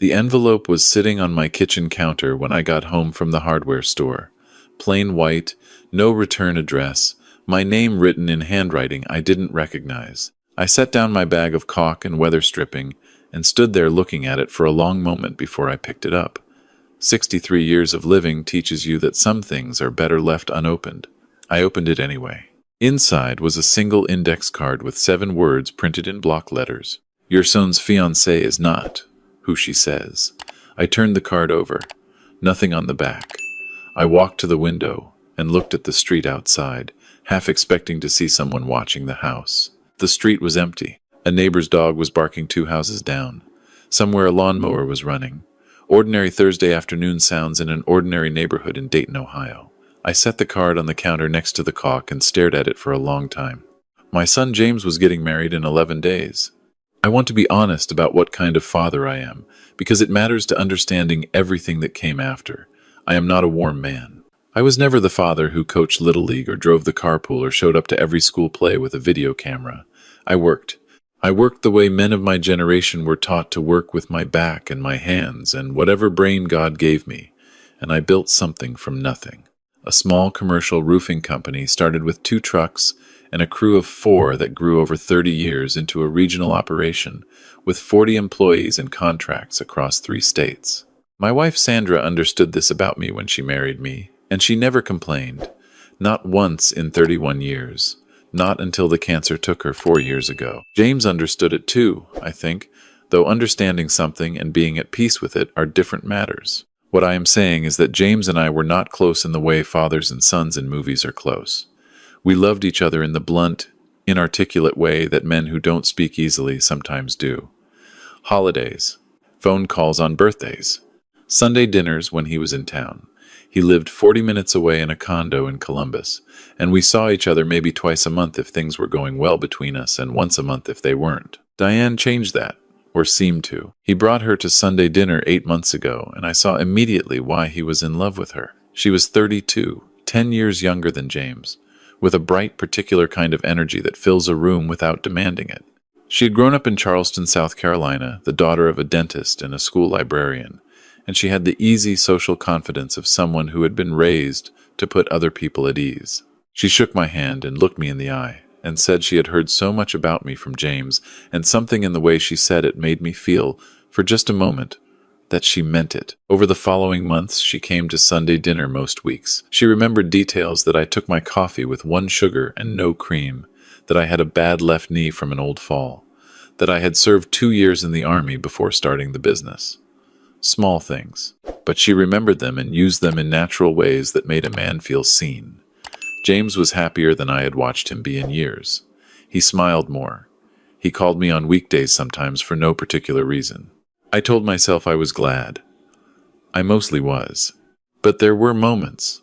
The envelope was sitting on my kitchen counter when I got home from the hardware store. Plain white, no return address, my name written in handwriting I didn't recognize. I set down my bag of caulk and weather stripping and stood there looking at it for a long moment before I picked it up. 63 years of living teaches you that some things are better left unopened. I opened it anyway. Inside was a single index card with 7 words printed in block letters. Your son's fiancée is not who she says. I turned the card over. Nothing on the back. I walked to the window and looked at the street outside, half expecting to see someone watching the house. The street was empty. A neighbor's dog was barking 2 houses down. Somewhere a lawnmower was running. Ordinary Thursday afternoon sounds in an ordinary neighborhood in Dayton, Ohio. I set the card on the counter next to the caulk and stared at it for a long time. My son James was getting married in 11 days. I want to be honest about what kind of father I am, because it matters to understanding everything that came after. I am not a warm man. I was never the father who coached Little League or drove the carpool or showed up to every school play with a video camera. I worked. I worked the way men of my generation were taught to work, with my back and my hands and whatever brain God gave me, and I built something from nothing. A small commercial roofing company started with 2 trucks and a crew of 4 that grew over 30 years into a regional operation with 40 employees and contracts across 3 states. My wife Sandra understood this about me when she married me, and she never complained. Not once in 31 years. Not until the cancer took her 4 years ago. James understood it too, I think, though understanding something and being at peace with it are different matters. What I am saying is that James and I were not close in the way fathers and sons in movies are close. We loved each other in the blunt, inarticulate way that men who don't speak easily sometimes do. Holidays, phone calls on birthdays, Sunday dinners when he was in town. He lived 40 minutes away in a condo in Columbus, and we saw each other maybe twice a month if things were going well between us, and once a month if they weren't. Diane changed that, or seemed to. He brought her to Sunday dinner 8 months ago, and I saw immediately why he was in love with her. She was 32, 10 years younger than James, with a bright, particular kind of energy that fills a room without demanding it. She had grown up in Charleston, South Carolina, the daughter of a dentist and a school librarian, and she had the easy social confidence of someone who had been raised to put other people at ease. She shook my hand and looked me in the eye, and said she had heard so much about me from James, and something in the way she said it made me feel, for just a moment, that she meant it. Over the following months, she came to Sunday dinner most weeks. She remembered details that I took my coffee with 1 sugar and no cream, that I had a bad left knee from an old fall, that I had served 2 years in the army before starting the business. Small things, but she remembered them and used them in natural ways that made a man feel seen. James was happier than I had watched him be in years. He smiled more. He called me on weekdays sometimes for no particular reason. I told myself I was glad. I mostly was. But there were moments.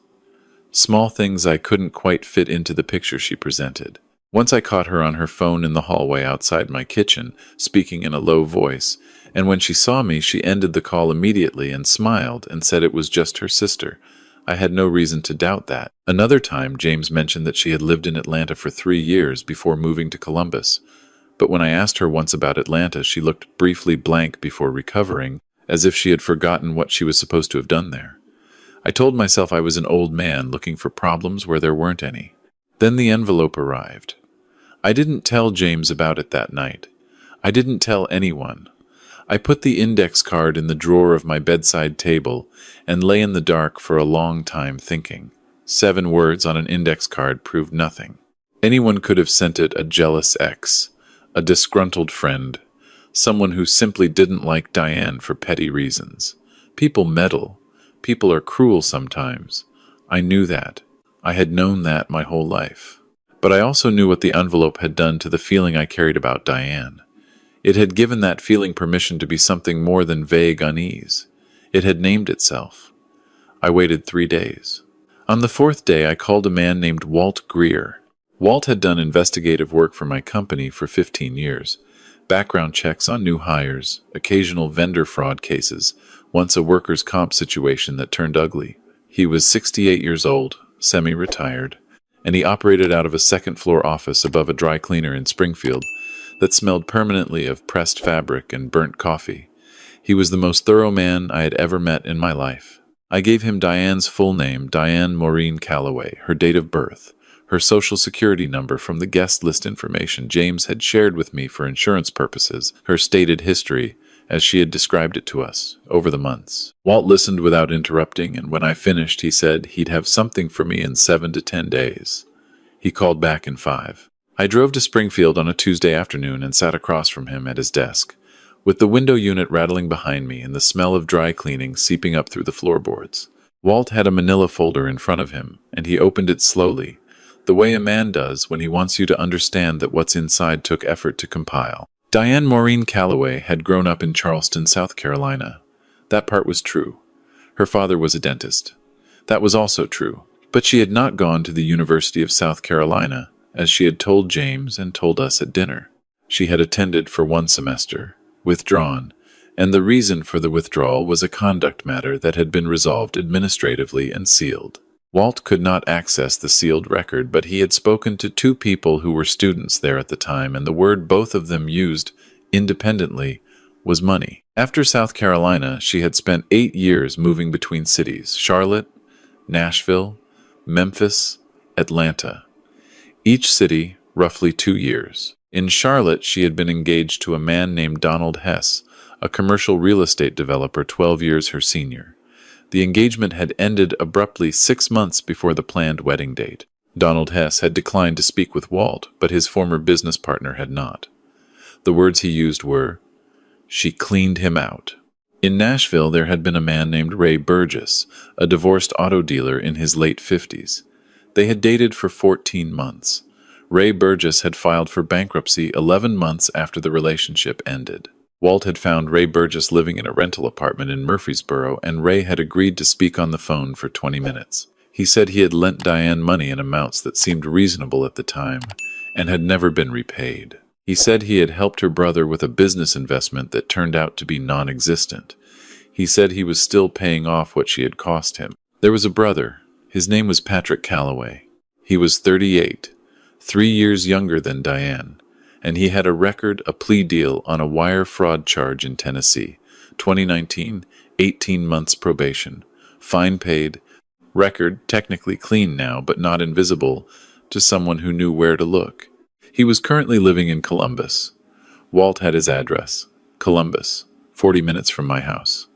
Small things I couldn't quite fit into the picture she presented. Once I caught her on her phone in the hallway outside my kitchen, speaking in a low voice, and when she saw me, she ended the call immediately and smiled and said it was just her sister. I had no reason to doubt that. Another time, James mentioned that she had lived in Atlanta for 3 years before moving to Columbus. But when I asked her once about Atlanta, she looked briefly blank before recovering, as if she had forgotten what she was supposed to have done there. I told myself I was an old man looking for problems where there weren't any. Then the envelope arrived. I didn't tell James about it that night. I didn't tell anyone. I put the index card in the drawer of my bedside table and lay in the dark for a long time thinking. 7 words on an index card proved nothing. Anyone could have sent it: a jealous ex, a disgruntled friend, someone who simply didn't like Diane for petty reasons. People meddle. People are cruel sometimes. I knew that. I had known that my whole life. But I also knew what the envelope had done to the feeling I carried about Diane. It had given that feeling permission to be something more than vague unease. It had named itself. I waited 3 days. On the 4th day, I called a man named Walt Greer. Walt had done investigative work for my company for 15 years. Background checks on new hires, occasional vendor fraud cases, once a workers' comp situation that turned ugly. He was 68 years old, semi-retired, and he operated out of a 2nd-floor office above a dry cleaner in Springfield that smelled permanently of pressed fabric and burnt coffee. He was the most thorough man I had ever met in my life. I gave him Diane's full name, Diane Maureen Calloway, her date of birth, her social security number from the guest list information James had shared with me for insurance purposes, her stated history, as she had described it to us over the months. Walt listened without interrupting, and when I finished, he said he'd have something for me in 7 to 10 days. He called back in 5. I drove to Springfield on a Tuesday afternoon and sat across from him at his desk, with the window unit rattling behind me and the smell of dry cleaning seeping up through the floorboards. Walt had a manila folder in front of him, and he opened it slowly, the way a man does when he wants you to understand that what's inside took effort to compile. Diane Maureen Calloway had grown up in Charleston, South Carolina. That part was true. Her father was a dentist. That was also true. But she had not gone to the University of South Carolina, as she had told James and told us at dinner. She had attended for 1 semester, withdrawn, and the reason for the withdrawal was a conduct matter that had been resolved administratively and sealed. Walt could not access the sealed record, but he had spoken to 2 people who were students there at the time, and the word both of them used independently was money. After South Carolina, she had spent 8 years moving between cities: Charlotte, Nashville, Memphis, Atlanta. Each city, roughly 2 years. In Charlotte, she had been engaged to a man named Donald Hess, a commercial real estate developer 12 years her senior. The engagement had ended abruptly 6 months before the planned wedding date. Donald Hess had declined to speak with Walt, but his former business partner had not. The words he used were, "She cleaned him out." In Nashville, there had been a man named Ray Burgess, a divorced auto dealer in his late 50s. They had dated for 14 months. Ray Burgess had filed for bankruptcy 11 months after the relationship ended. Walt had found Ray Burgess living in a rental apartment in Murfreesboro, and Ray had agreed to speak on the phone for 20 minutes. He said he had lent Diane money in amounts that seemed reasonable at the time, and had never been repaid. He said he had helped her brother with a business investment that turned out to be non-existent. He said he was still paying off what she had cost him. There was a brother. His name was Patrick Calloway. He was 38, 3 years younger than Diane, and he had a plea deal on a wire fraud charge in Tennessee. 2019, 18 months probation. Fine paid. Record technically clean now, but not invisible to someone who knew where to look. He was currently living in Columbus. Walt had his address. Columbus, 40 minutes from my house.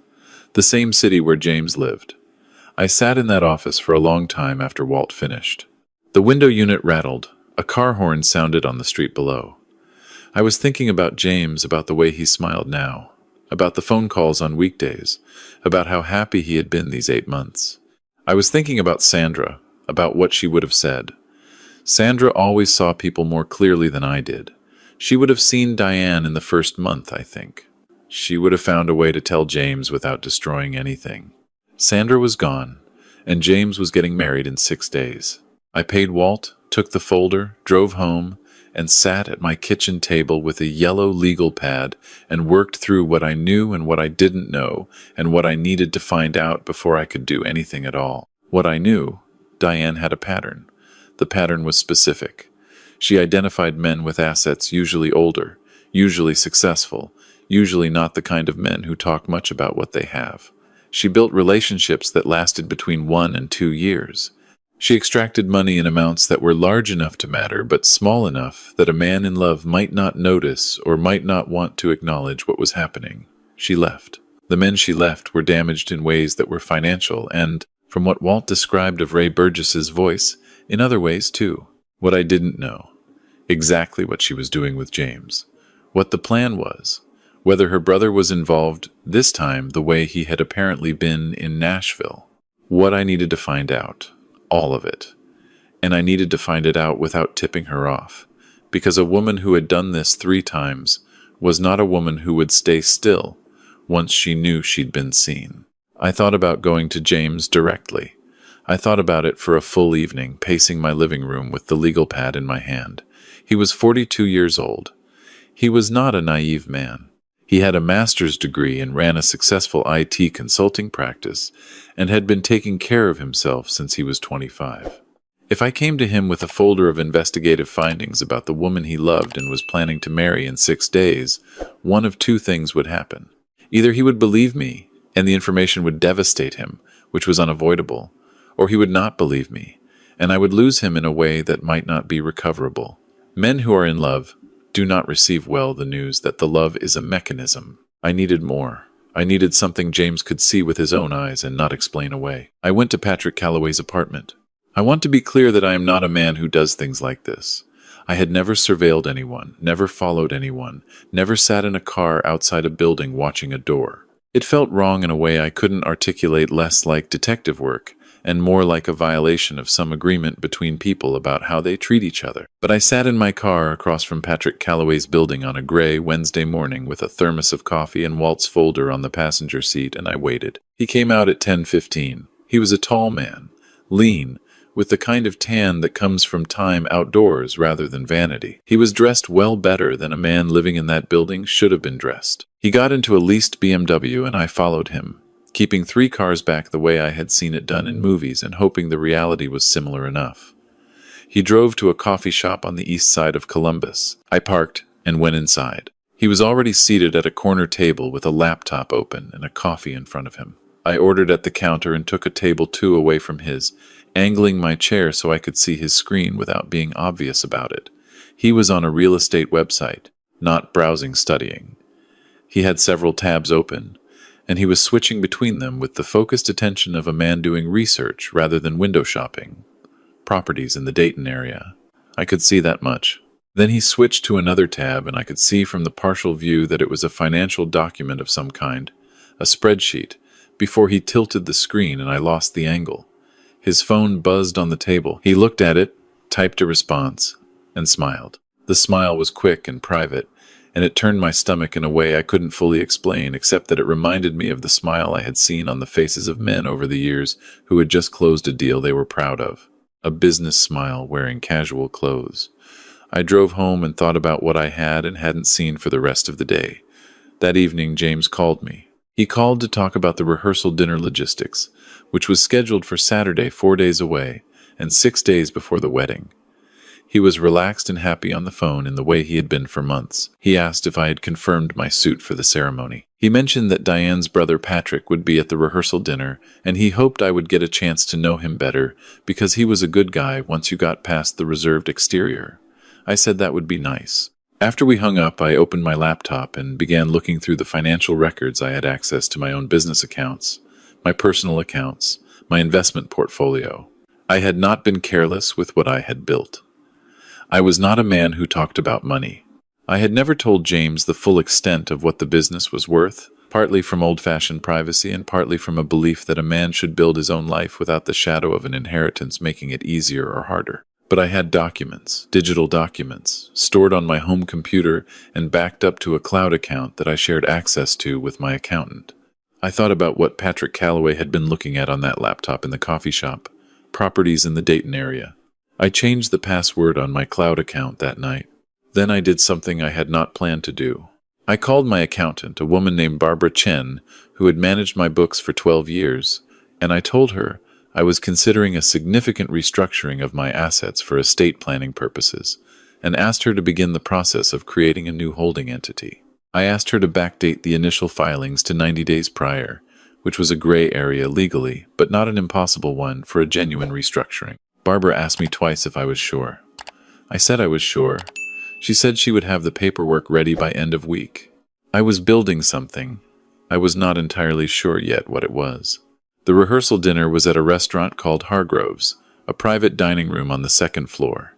The same city where James lived. I sat in that office for a long time after Walt finished. The window unit rattled. A car horn sounded on the street below. I was thinking about James, about the way he smiled now, about the phone calls on weekdays, about how happy he had been these 8 months. I was thinking about Sandra, about what she would have said. Sandra always saw people more clearly than I did. She would have seen Diane in the first month, I think. She would have found a way to tell James without destroying anything. Sandra was gone, and James was getting married in 6 days. I paid Walt, took the folder, drove home, and sat at my kitchen table with a yellow legal pad and worked through what I knew and what I didn't know and what I needed to find out before I could do anything at all. What I knew, Diane had a pattern. The pattern was specific. She identified men with assets usually older, usually successful, usually not the kind of men who talk much about what they have. She built relationships that lasted between 1 and 2 years. She extracted money in amounts that were large enough to matter, but small enough that a man in love might not notice or might not want to acknowledge what was happening. She left. The men she left were damaged in ways that were financial and, from what Walt described of Ray Burgess's voice, in other ways too. What I didn't know. Exactly what she was doing with James. What the plan was. Whether her brother was involved, this time the way he had apparently been in Nashville. What I needed to find out. All of it. And I needed to find it out without tipping her off, because a woman who had done this 3 times was not a woman who would stay still once she knew she'd been seen. I thought about going to James directly. I thought about it for a full evening, pacing my living room with the legal pad in my hand. He was 42 years old. He was not a naive man. He had a master's degree and ran a successful IT consulting practice and had been taking care of himself since he was 25. If I came to him with a folder of investigative findings about the woman he loved and was planning to marry in 6 days, one of 2 things would happen. Either he would believe me, and the information would devastate him, which was unavoidable, or he would not believe me, and I would lose him in a way that might not be recoverable. Men who are in love do not receive well the news that the love is a mechanism. I needed more. I needed something James could see with his own eyes and not explain away. I went to Patrick Calloway's apartment. I want to be clear that I am not a man who does things like this. I had never surveilled anyone, never followed anyone, never sat in a car outside a building watching a door. It felt wrong in a way I couldn't articulate, less like detective work, and more like a violation of some agreement between people about how they treat each other. But I sat in my car across from Patrick Calloway's building on a gray Wednesday morning with a thermos of coffee and Walt's folder on the passenger seat, and I waited. He came out at 10:15. He was a tall man, lean, with the kind of tan that comes from time outdoors rather than vanity. He was dressed well better than a man living in that building should have been dressed. He got into a leased BMW and I followed him, keeping 3 cars back the way I had seen it done in movies and hoping the reality was similar enough. He drove to a coffee shop on the east side of Columbus. I parked and went inside. He was already seated at a corner table with a laptop open and a coffee in front of him. I ordered at the counter and took a table 2 away from his, angling my chair so I could see his screen without being obvious about it. He was on a real estate website, not browsing studying. He had several tabs open, and he was switching between them with the focused attention of a man doing research rather than window shopping. Properties in the Dayton area. I could see that much. Then he switched to another tab, and I could see from the partial view that it was a financial document of some kind, a spreadsheet, before he tilted the screen and I lost the angle. His phone buzzed on the table. He looked at it, typed a response, and smiled. The smile was quick and private, and it turned my stomach in a way I couldn't fully explain, except that it reminded me of the smile I had seen on the faces of men over the years who had just closed a deal they were proud of. A business smile wearing casual clothes. I drove home and thought about what I had and hadn't seen for the rest of the day. That evening, James called me. He called to talk about the rehearsal dinner logistics, which was scheduled for Saturday, 4 days away, and 6 days before the wedding. He was relaxed and happy on the phone in the way he had been for months. He asked if I had confirmed my suit for the ceremony. He mentioned that Diane's brother Patrick would be at the rehearsal dinner, and he hoped I would get a chance to know him better, because he was a good guy once you got past the reserved exterior. I said that would be nice. After we hung up, I opened my laptop and began looking through the financial records. I had access to my own business accounts, my personal accounts, my investment portfolio. I had not been careless with what I had built. I was not a man who talked about money. I had never told James the full extent of what the business was worth, partly from old-fashioned privacy and partly from a belief that a man should build his own life without the shadow of an inheritance making it easier or harder. But I had documents, digital documents, stored on my home computer and backed up to a cloud account that I shared access to with my accountant. I thought about what Patrick Calloway had been looking at on that laptop in the coffee shop, properties in the Dayton area. I changed the password on my cloud account that night. Then I did something I had not planned to do. I called my accountant, a woman named Barbara Chen, who had managed my books for 12 years, and I told her I was considering a significant restructuring of my assets for estate planning purposes, and asked her to begin the process of creating a new holding entity. I asked her to backdate the initial filings to 90 days prior, which was a gray area legally, but not an impossible one for a genuine restructuring. Barbara asked me twice if I was sure. I said I was sure. She said she would have the paperwork ready by end of week. I was building something. I was not entirely sure yet what it was. The rehearsal dinner was at a restaurant called Hargrove's, a private dining room on the 2nd floor.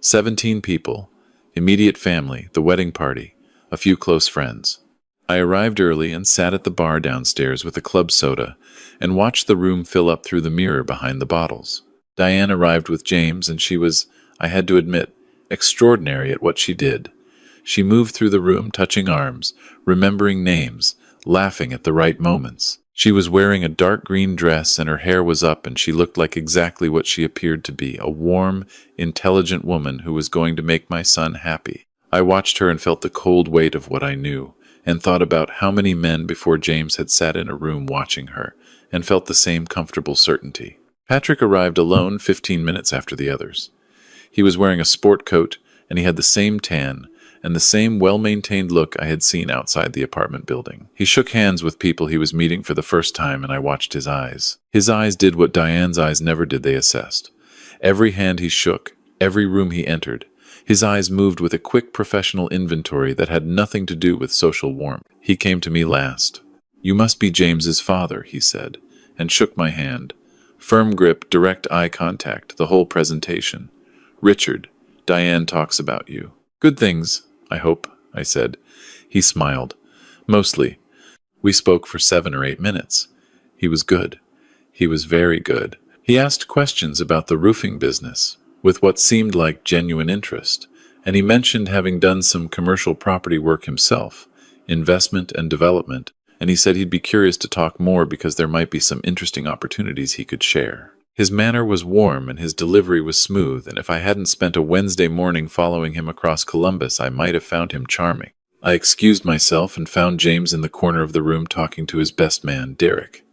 17 people, immediate family, the wedding party, a few close friends. I arrived early and sat at the bar downstairs with a club soda and watched the room fill up through the mirror behind the bottles. Diane arrived with James, and she was, I had to admit, extraordinary at what she did. She moved through the room, touching arms, remembering names, laughing at the right moments. She was wearing a dark green dress and her hair was up, and she looked like exactly what she appeared to be, a warm, intelligent woman who was going to make my son happy. I watched her and felt the cold weight of what I knew, and thought about how many men before James had sat in a room watching her, and felt the same comfortable certainty. Patrick arrived alone 15 minutes after the others. He was wearing a sport coat, and he had the same tan, and the same well-maintained look I had seen outside the apartment building. He shook hands with people he was meeting for the first time, and I watched his eyes. His eyes did what Diane's eyes never did, they assessed. Every hand he shook, every room he entered, his eyes moved with a quick professional inventory that had nothing to do with social warmth. He came to me last. "You must be James's father," he said, and shook my hand. Firm grip, direct eye contact, the whole presentation. "Richard, Diane talks about you." "Good things, I hope," I said. He smiled. "Mostly." We spoke for 7 or 8 minutes. He was good. He was very good. He asked questions about the roofing business, with what seemed like genuine interest, and he mentioned having done some commercial property work himself, investment and development, and he said he'd be curious to talk more because there might be some interesting opportunities he could share. His manner was warm and his delivery was smooth, and if I hadn't spent a Wednesday morning following him across Columbus, I might have found him charming. I excused myself and found James in the corner of the room talking to his best man, Derek.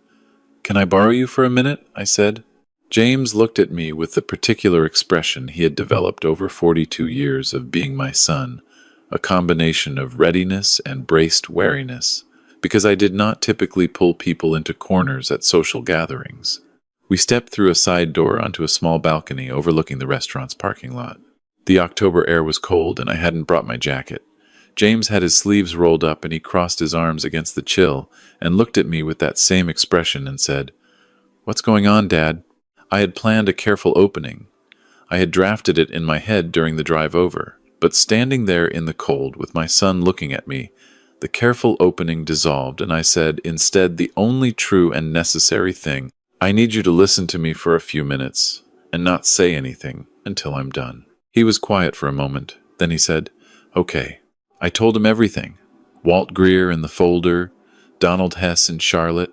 "Can I borrow you for a minute?" I said. James looked at me with the particular expression he had developed over 42 years of being my son, a combination of readiness and braced wariness, because I did not typically pull people into corners at social gatherings. We stepped through a side door onto a small balcony overlooking the restaurant's parking lot. The October air was cold, and I hadn't brought my jacket. James had his sleeves rolled up, and he crossed his arms against the chill and looked at me with that same expression and said, "What's going on, Dad?" I had planned a careful opening. I had drafted it in my head during the drive over, but standing there in the cold with my son looking at me, the careful opening dissolved, and I said, instead, the only true and necessary thing: "I need you to listen to me for a few minutes and not say anything until I'm done." He was quiet for a moment. Then he said, "Okay." I told him everything. Walt Greer in the folder, Donald Hess in Charlotte,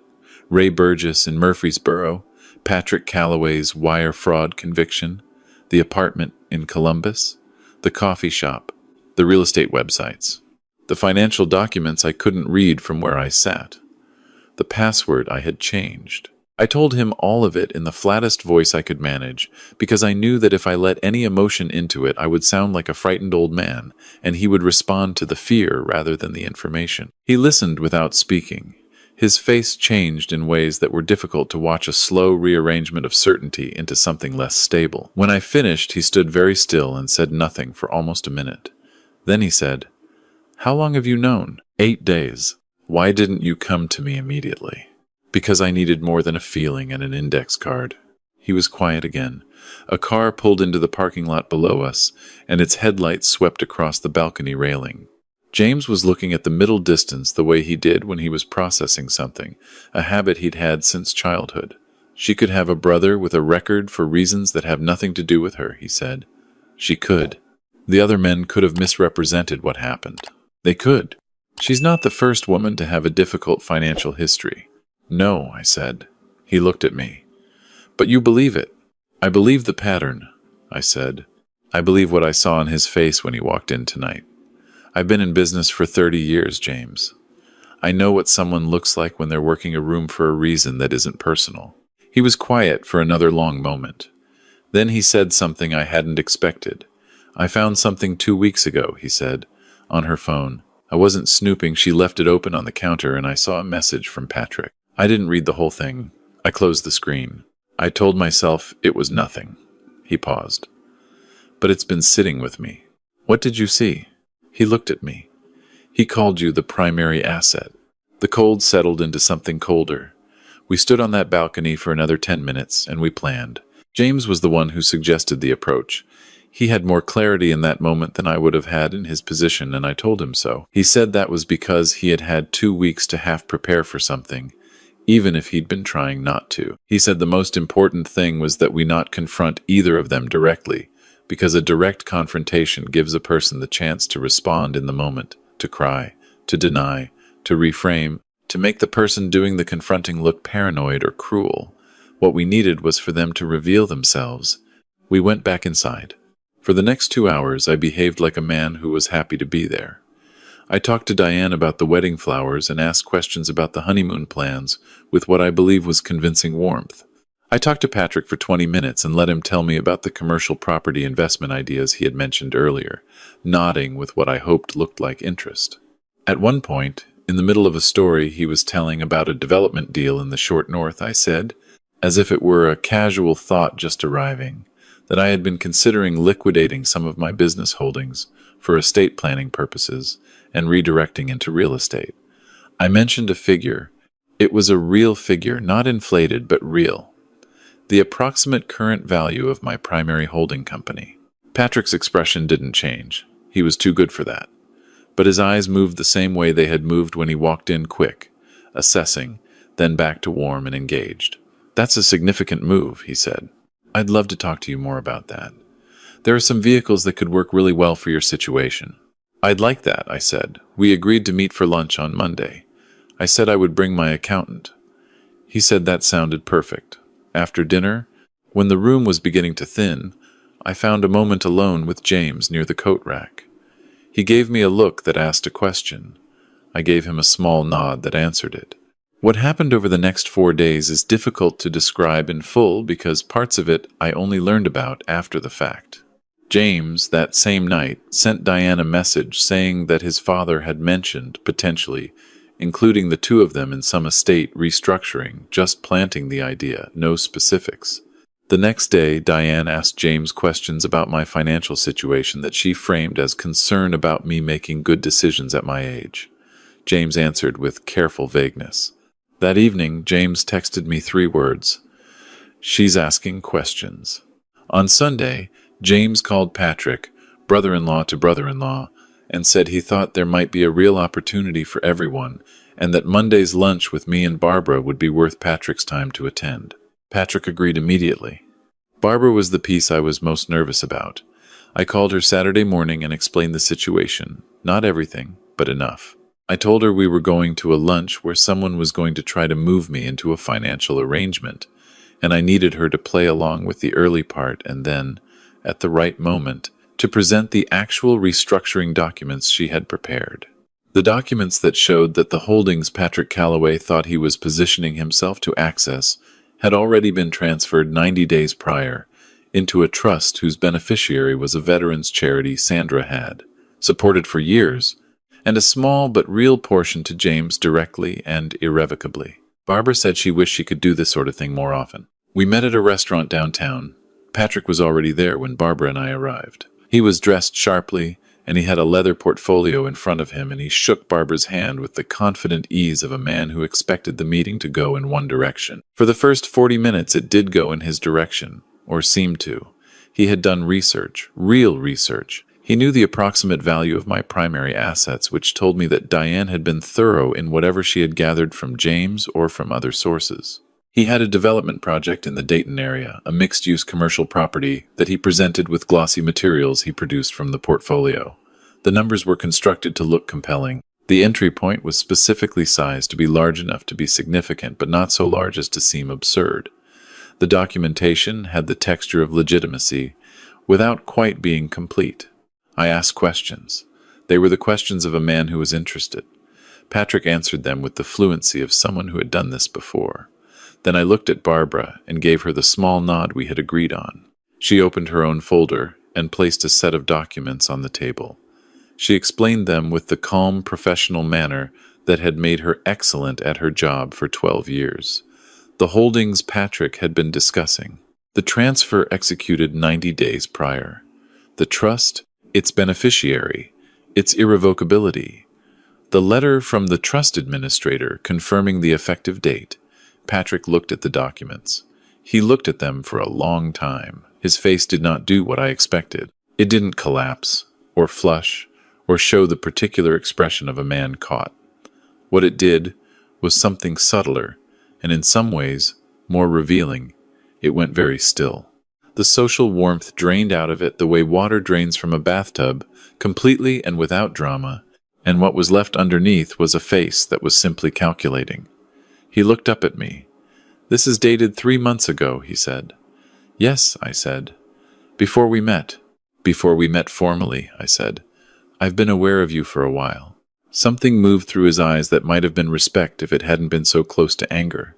Ray Burgess in Murfreesboro, Patrick Calloway's wire fraud conviction, the apartment in Columbus, the coffee shop, the real estate websites, the financial documents I couldn't read from where I sat, the password I had changed. I told him all of it in the flattest voice I could manage, because I knew that if I let any emotion into it, I would sound like a frightened old man, and he would respond to the fear rather than the information. He listened without speaking. His face changed in ways that were difficult to watch, a slow rearrangement of certainty into something less stable. When I finished, he stood very still and said nothing for almost a minute. Then he said, "How long have you known?" 8 days. "Why didn't you come to me immediately?" "Because I needed more than a feeling and an index card." He was quiet again. A car pulled into the parking lot below us, and its headlights swept across the balcony railing. James was looking at the middle distance the way he did when he was processing something, a habit he'd had since childhood. "She could have a brother with a record for reasons that have nothing to do with her," he said. "She could. The other men could have misrepresented what happened. They could. She's not the first woman to have a difficult financial history." "No," I said. He looked at me. "But you believe it." "I believe the pattern," I said. "I believe what I saw on his face when he walked in tonight. I've been in business for 30 years, James. I know what someone looks like when they're working a room for a reason that isn't personal." He was quiet for another long moment. Then he said something I hadn't expected. "I found something 2 weeks ago," he said, "on her phone. I wasn't snooping. She left it open on the counter, and I saw a message from Patrick. I didn't read the whole thing. I closed the screen. I told myself it was nothing." He paused. "But it's been sitting with me." "What did you see?" He looked at me. "He called you the primary asset." The cold settled into something colder. We stood on that balcony for another 10 minutes, and we planned. James was the one who suggested the approach. He had more clarity in that moment than I would have had in his position, and I told him so. He said that was because he had had 2 weeks to half prepare for something, even if he'd been trying not to. He said the most important thing was that we not confront either of them directly, because a direct confrontation gives a person the chance to respond in the moment, to cry, to deny, to reframe, to make the person doing the confronting look paranoid or cruel. What we needed was for them to reveal themselves. We went back inside. For the next 2 hours, I behaved like a man who was happy to be there. I talked to Diane about the wedding flowers and asked questions about the honeymoon plans with what I believe was convincing warmth. I talked to Patrick for 20 minutes and let him tell me about the commercial property investment ideas he had mentioned earlier, nodding with what I hoped looked like interest. At one point, in the middle of a story he was telling about a development deal in the short north, I said, as if it were a casual thought just arriving, that I had been considering liquidating some of my business holdings for estate planning purposes and redirecting into real estate. I mentioned a figure. It was a real figure, not inflated, but real. The approximate current value of my primary holding company. Patrick's expression didn't change. He was too good for that. But his eyes moved the same way they had moved when he walked in, quick, assessing, then back to warm and engaged. "That's a significant move," he said. "I'd love to talk to you more about that. There are some vehicles that could work really well for your situation." "I'd like that," I said. "We agreed to meet for lunch on Monday. I said I would bring my accountant." He said that sounded perfect. After dinner, when the room was beginning to thin, I found a moment alone with James near the coat rack. He gave me a look that asked a question. I gave him a small nod that answered it. What happened over the next 4 days is difficult to describe in full because parts of it I only learned about after the fact. James, that same night, sent Diane a message saying that his father had mentioned, potentially, including the two of them in some estate restructuring, just planting the idea, no specifics. The next day, Diane asked James questions about my financial situation that she framed as concern about me making good decisions at my age. James answered with careful vagueness. That evening, James texted me 3 words. "She's asking questions." On Sunday, James called Patrick, brother-in-law to brother-in-law, and said he thought there might be a real opportunity for everyone and that Monday's lunch with me and Barbara would be worth Patrick's time to attend. Patrick agreed immediately. Barbara was the piece I was most nervous about. I called her Saturday morning and explained the situation. Not everything, but enough. I told her we were going to a lunch where someone was going to try to move me into a financial arrangement, and I needed her to play along with the early part and then, at the right moment, to present the actual restructuring documents she had prepared. The documents that showed that the holdings Patrick Calloway thought he was positioning himself to access had already been transferred 90 days prior into a trust whose beneficiary was a veterans charity Sandra had supported for years, and a small but real portion to James directly and irrevocably. Barbara said she wished she could do this sort of thing more often. We met at a restaurant downtown. Patrick was already there when Barbara and I arrived. He was dressed sharply, and he had a leather portfolio in front of him, and he shook Barbara's hand with the confident ease of a man who expected the meeting to go in one direction. For the first 40 minutes it did go in his direction, or seemed to. He had done research, real research. He knew the approximate value of my primary assets, which told me that Diane had been thorough in whatever she had gathered from James or from other sources. He had a development project in the Dayton area, a mixed-use commercial property that he presented with glossy materials he produced from the portfolio. The numbers were constructed to look compelling. The entry point was specifically sized to be large enough to be significant, but not so large as to seem absurd. The documentation had the texture of legitimacy, without quite being complete. I asked questions. They were the questions of a man who was interested. Patrick answered them with the fluency of someone who had done this before. Then I looked at Barbara and gave her the small nod we had agreed on. She opened her own folder and placed a set of documents on the table. She explained them with the calm, professional manner that had made her excellent at her job for 12 years. The holdings Patrick had been discussing. The transfer executed 90 days prior. The trust, its beneficiary, its irrevocability. The letter from the trust administrator confirming the effective date. Patrick looked at the documents. He looked at them for a long time. His face did not do what I expected. It didn't collapse, or flush, or show the particular expression of a man caught. What it did was something subtler, and in some ways more revealing. It went very still. The social warmth drained out of it the way water drains from a bathtub, completely and without drama, and what was left underneath was a face that was simply calculating. He looked up at me. "This is dated 3 months ago," he said. "Yes," I said. "Before we met." "Before we met formally," I said. "I've been aware of you for a while." Something moved through his eyes that might have been respect if it hadn't been so close to anger.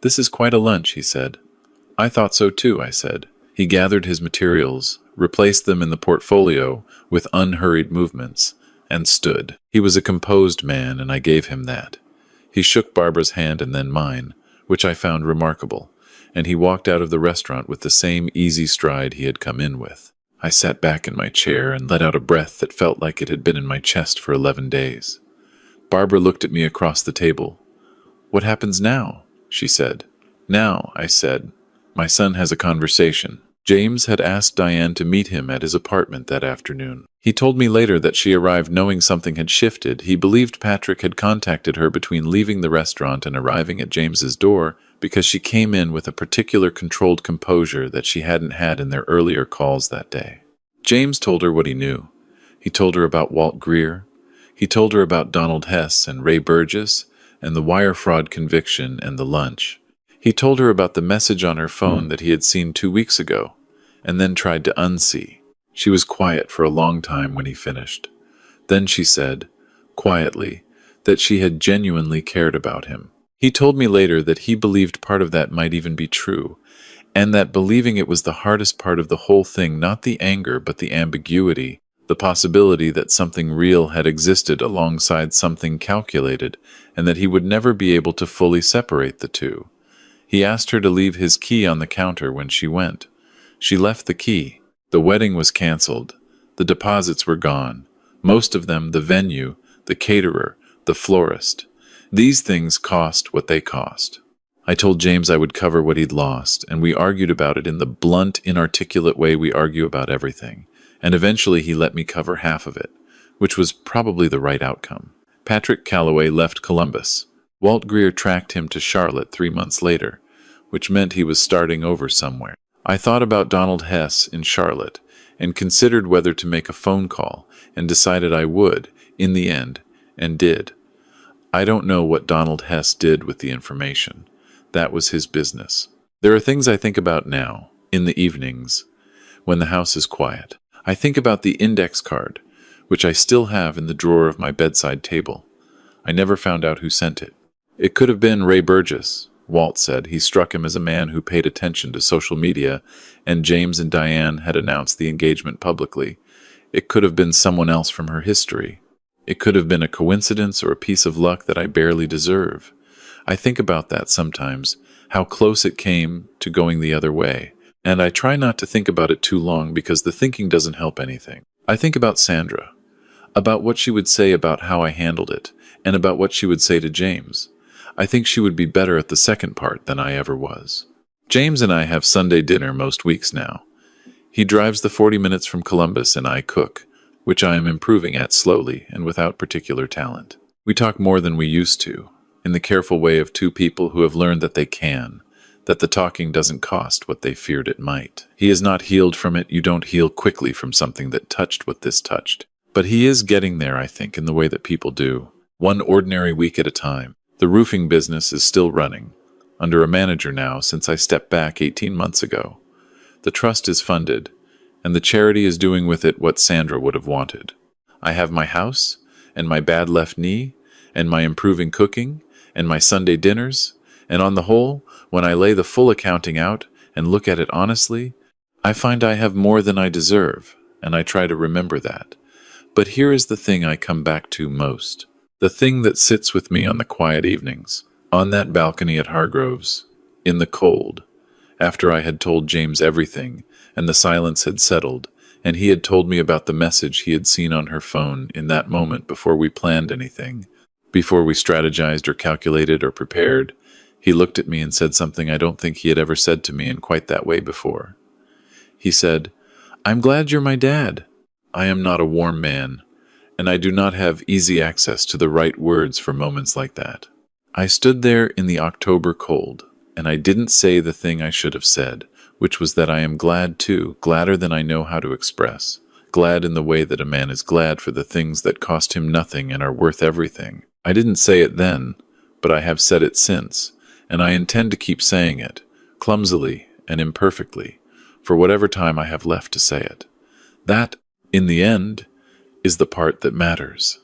"This is quite a lunch," he said. I thought so too, I said. He gathered his materials, replaced them in the portfolio with unhurried movements, and stood. He was a composed man, and I gave him that. He shook Barbara's hand and then mine, which I found remarkable, and he walked out of the restaurant with the same easy stride he had come in with. I sat back in my chair and let out a breath that felt like it had been in my chest for 11 days. Barbara looked at me across the table. "What happens now?" she said. "Now," I said, "my son has a conversation." James had asked Diane to meet him at his apartment that afternoon. He told me later that she arrived knowing something had shifted. He believed Patrick had contacted her between leaving the restaurant and arriving at James's door because she came in with a particular controlled composure that she hadn't had in their earlier calls that day. James told her what he knew. He told her about Walt Greer. He told her about Donald Hess and Ray Burgess and the wire fraud conviction and the lunch. He told her about the message on her phone that he had seen 2 weeks ago, and then tried to unsee. She was quiet for a long time when he finished. Then she said, quietly, that she had genuinely cared about him. He told me later that he believed part of that might even be true, and that believing it was the hardest part of the whole thing, not the anger but the ambiguity, the possibility that something real had existed alongside something calculated, and that he would never be able to fully separate the two. He asked her to leave his key on the counter when she went. She left the key. The wedding was canceled. The deposits were gone. Most of them the venue, the caterer, the florist. These things cost what they cost. I told James I would cover what he'd lost, and we argued about it in the blunt, inarticulate way we argue about everything. And eventually he let me cover half of it, which was probably the right outcome. Patrick Calloway left Columbus. Walt Greer tracked him to Charlotte 3 months later, which meant he was starting over somewhere. I thought about Donald Hess in Charlotte and considered whether to make a phone call and decided I would, in the end, and did. I don't know what Donald Hess did with the information. That was his business. There are things I think about now, in the evenings, when the house is quiet. I think about the index card, which I still have in the drawer of my bedside table. I never found out who sent it. It could have been Ray Burgess, Walt said. He struck him as a man who paid attention to social media, and James and Diane had announced the engagement publicly. It could have been someone else from her history. It could have been a coincidence or a piece of luck that I barely deserve. I think about that sometimes, how close it came to going the other way. And I try not to think about it too long because the thinking doesn't help anything. I think about Sandra, about what she would say about how I handled it, and about what she would say to James. I think she would be better at the second part than I ever was. James and I have Sunday dinner most weeks now. He drives the 40 minutes from Columbus and I cook, which I am improving at slowly and without particular talent. We talk more than we used to, in the careful way of two people who have learned that they can, that the talking doesn't cost what they feared it might. He is not healed from it. You don't heal quickly from something that touched what this touched. But he is getting there, I think, in the way that people do. One ordinary week at a time. The roofing business is still running, under a manager now since I stepped back 18 months ago. The trust is funded, and the charity is doing with it what Sandra would have wanted. I have my house, and my bad left knee, and my improving cooking, and my Sunday dinners, and on the whole, when I lay the full accounting out and look at it honestly, I find I have more than I deserve, and I try to remember that. But here is the thing I come back to most. The thing that sits with me on the quiet evenings, on that balcony at Hargrove's, in the cold, after I had told James everything, and the silence had settled, and he had told me about the message he had seen on her phone in that moment before we planned anything, before we strategized or calculated or prepared. He looked at me and said something I don't think he had ever said to me in quite that way before. He said, "I'm glad you're my dad. I am not a warm man, and I do not have easy access to the right words for moments like that." I stood there in the October cold, and I didn't say the thing I should have said, which was that I am glad too, gladder than I know how to express, glad in the way that a man is glad for the things that cost him nothing and are worth everything. I didn't say it then, but I have said it since, and I intend to keep saying it, clumsily and imperfectly, for whatever time I have left to say it. That, in the end, is the part that matters.